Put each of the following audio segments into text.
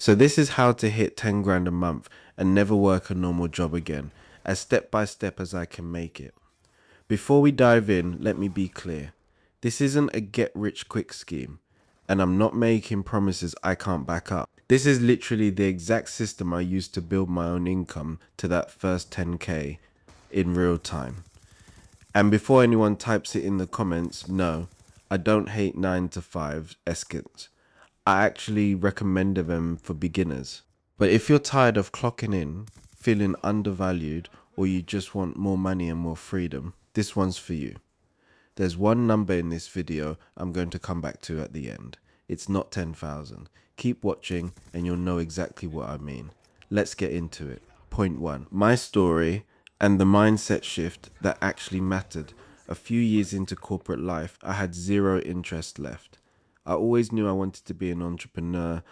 So this is how to hit 10 grand a month and never work a normal job again, as step by step as I can make it. Before we dive in, let me be clear. This isn't a get rich quick scheme, and I'm not making promises I can't back up. This is literally the exact system I used to build my own income to that first 10k in real time. And before anyone types it in the comments, no, I don't hate 9 to 5 eskins. I actually recommend them for beginners. But if you're tired of clocking in, feeling undervalued, or you just want more money and more freedom, this one's for you. There's one number in this video I'm going to come back to at the end. It's not 10,000. Keep watching and you'll know exactly what I mean. Let's get into it. Point 1. My story and the mindset shift that actually mattered. A few years into corporate life, I had zero interest left. I always knew I wanted to be an entrepreneur.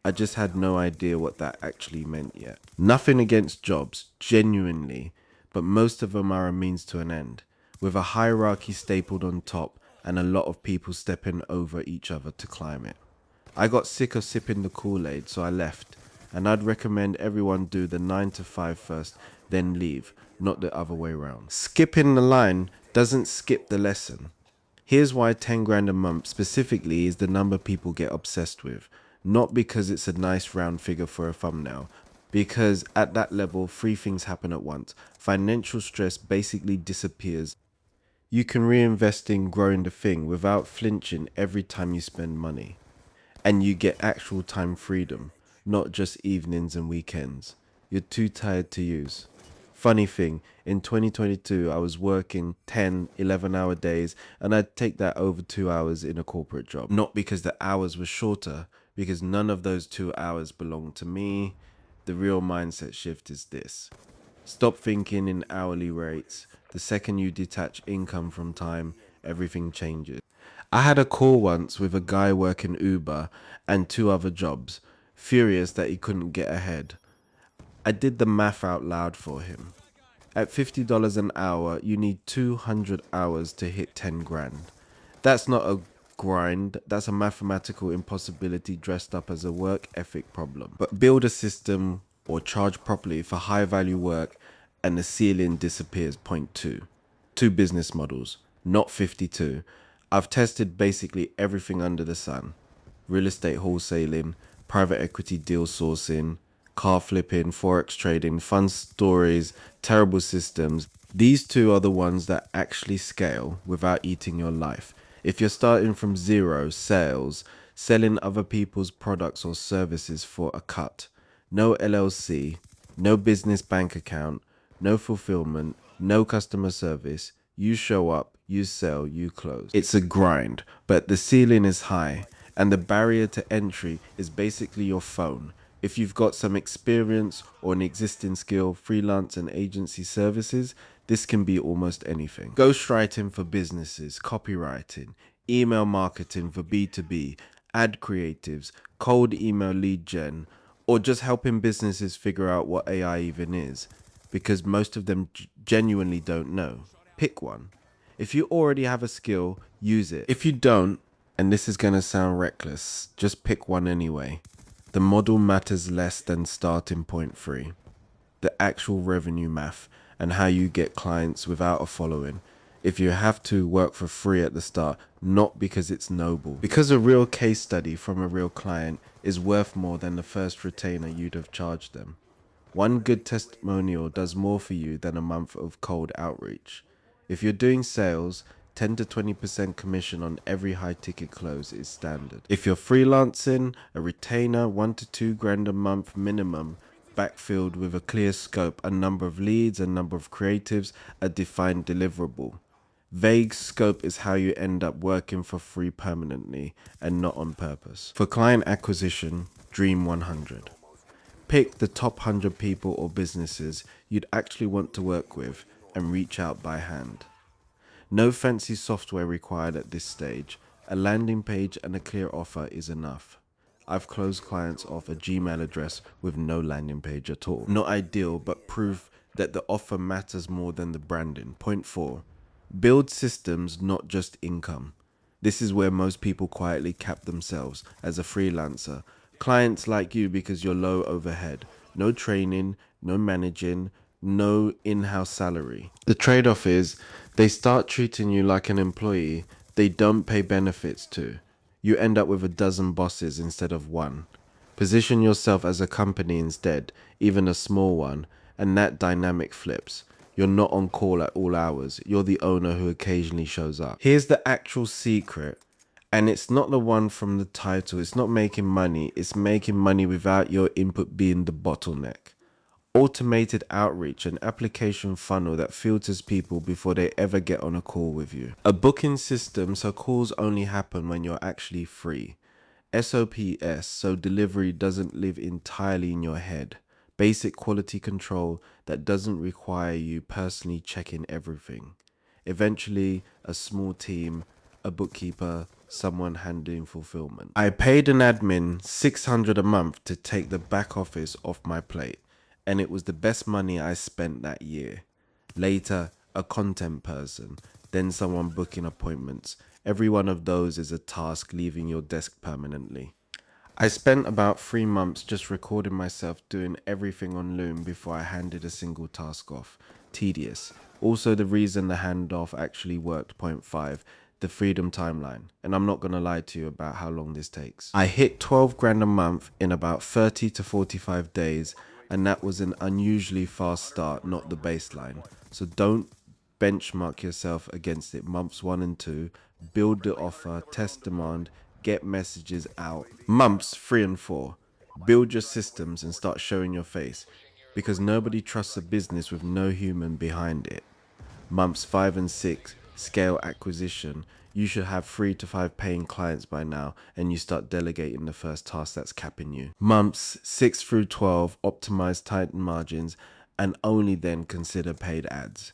I just had no idea what that actually meant yet. Nothing against jobs, genuinely, but most of them are a means to an end, with a hierarchy stapled on top and a lot of people stepping over each other to climb it. I got sick of sipping the Kool-Aid, so I left, and I'd recommend everyone do the 9 to 5 first, then leave, not the other way around. Skipping the line doesn't skip the lesson. Here's why 10 grand a month specifically is the number people get obsessed with. Not because it's a nice round figure for a thumbnail, because at that level, 3 things happen at once. Financial stress basically disappears. You can reinvest in growing the thing without flinching every time you spend money. And you get actual time freedom, not just evenings and weekends you're too tired to use. Funny thing, in 2022, I was working 10, 11-hour days, and I'd take that over 2 hours in a corporate job. Not because the hours were shorter, because none of those 2 hours belonged to me. The real mindset shift is this. Stop thinking in hourly rates. The second you detach income from time, everything changes. I had a call once with a guy working Uber and 2 other jobs, furious that he couldn't get ahead. I did the math out loud for him. At $50 an hour, you need 200 hours to hit 10 grand. That's not a grind, that's a mathematical impossibility dressed up as a work ethic problem. But build a system or charge properly for high value work and the ceiling disappears. Point 2. 2 business models, not 52. I've tested basically everything under the sun. Real estate wholesaling, private equity deal sourcing, car flipping, forex trading, fun stories, terrible systems. These 2 are the ones that actually scale without eating your life. If you're starting from zero, sales, selling other people's products or services for a cut, no LLC, no business bank account, no fulfillment, no customer service, you show up, you sell, you close. It's a grind, but the ceiling is high, and the barrier to entry is basically your phone. If you've got some experience or an existing skill, freelance and agency services, this can be almost anything. Ghostwriting for businesses, copywriting, email marketing for B2B, ad creatives, cold email lead gen, or just helping businesses figure out what AI even is, because most of them genuinely don't know. Pick one. If you already have a skill, use it. If you don't, and this is going to sound reckless, just pick one anyway. The model matters less than starting point 3. The actual revenue math and how you get clients without a following. If you have to work for free at the start, not because it's noble. Because a real case study from a real client is worth more than the first retainer you'd have charged them. One good testimonial does more for you than a month of cold outreach. If you're doing sales, 10 to 20% commission on every high ticket close is standard. If you're freelancing, a retainer, 1 to 2 grand a month minimum, backfilled with a clear scope, a number of leads, a number of creatives, a defined deliverable. Vague scope is how you end up working for free permanently and not on purpose. For client acquisition, dream 100. Pick the top 100 people or businesses you'd actually want to work with and reach out by hand. No fancy software required at this stage. A landing page and a clear offer is enough. I've closed clients off a Gmail address with no landing page at all. Not ideal, but proof that the offer matters more than the branding. Point 4. Build systems, not just income. This is where most people quietly cap themselves as a freelancer. Clients like you because you're low overhead. No training, no managing, no in-house salary. The trade-off is they start treating you like an employee they don't pay benefits to. You end up with a dozen bosses instead of one. Position yourself as a company instead, even a small one, and that dynamic flips. You're not on call at all hours. You're the owner who occasionally shows up. Here's the actual secret. And it's not the one from the title. It's not making money. It's making money without your input being the bottleneck. Automated outreach, an application funnel that filters people before they ever get on a call with you. A booking system so calls only happen when you're actually free. SOPs, so delivery doesn't live entirely in your head. Basic quality control that doesn't require you personally checking everything. Eventually, a small team, a bookkeeper, someone handling fulfillment. I paid an admin $600 a month to take the back office off my plate, and it was the best money I spent that year. Later, a content person, then someone booking appointments. Every one of those is a task leaving your desk permanently. I spent about 3 months just recording myself doing everything on Loom before I handed a single task off. Tedious. Also the reason the handoff actually worked. Point 5, the freedom timeline. And I'm not going to lie to you about how long this takes. I hit 12 grand a month in about 30 to 45 days, and that was an unusually fast start, not the baseline. So don't benchmark yourself against it. Months 1 and 2, build the offer, test demand, get messages out. Months 3 and 4, build your systems and start showing your face, because nobody trusts a business with no human behind it. Months 5 and 6, scale acquisition. You should have 3 to 5 paying clients by now, and you start delegating the first task that's capping you. Months 6 through 12, optimize tight margins, and only then consider paid ads.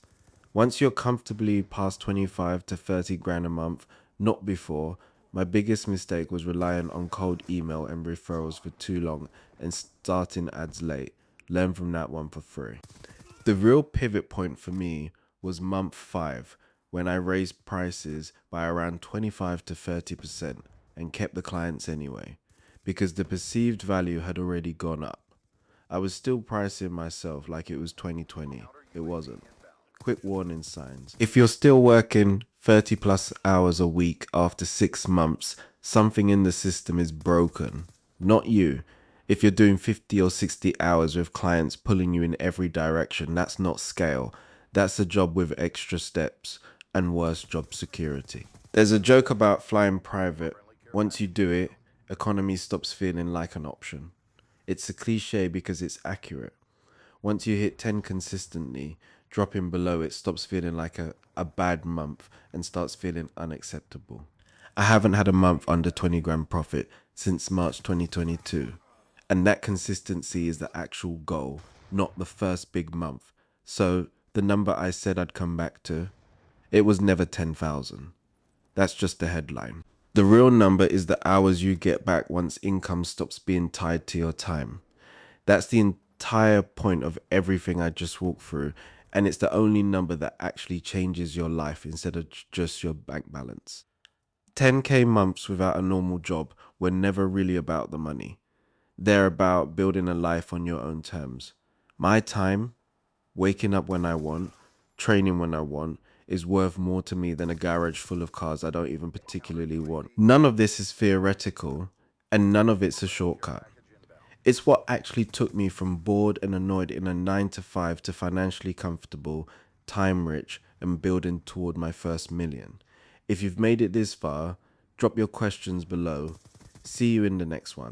Once you're comfortably past 25 to 30 grand a month, not before. My biggest mistake was relying on cold email and referrals for too long and starting ads late. Learn from that one for free. The real pivot point for me was month 5, when I raised prices by around 25 to 30% and kept the clients anyway, because the perceived value had already gone up. I was still pricing myself like it was 2020. It wasn't. Quick warning signs. If you're still working 30 plus hours a week after 6 months, something in the system is broken. Not you. If you're doing 50 or 60 hours with clients pulling you in every direction, that's not scale. That's a job with extra steps and worse job security. There's a joke about flying private. Once you do it, economy stops feeling like an option. It's a cliche because it's accurate. Once you hit 10 consistently, dropping below it stops feeling like a bad month and starts feeling unacceptable. I haven't had a month under 20 grand profit since March 2022. And that consistency is the actual goal, not the first big month. So the number I said I'd come back to, it was never 10,000. That's just the headline. The real number is the hours you get back once income stops being tied to your time. That's the entire point of everything I just walked through, and it's the only number that actually changes your life instead of just your bank balance. 10k months without a normal job were never really about the money. They're about building a life on your own terms. My time, waking up when I want, training when I want, is worth more to me than a garage full of cars I don't even particularly want. None of this is theoretical, and none of it's a shortcut. It's what actually took me from bored and annoyed in a 9 to 5 to financially comfortable, time rich, and building toward my first million. If you've made it this far, drop your questions below. See you in the next one.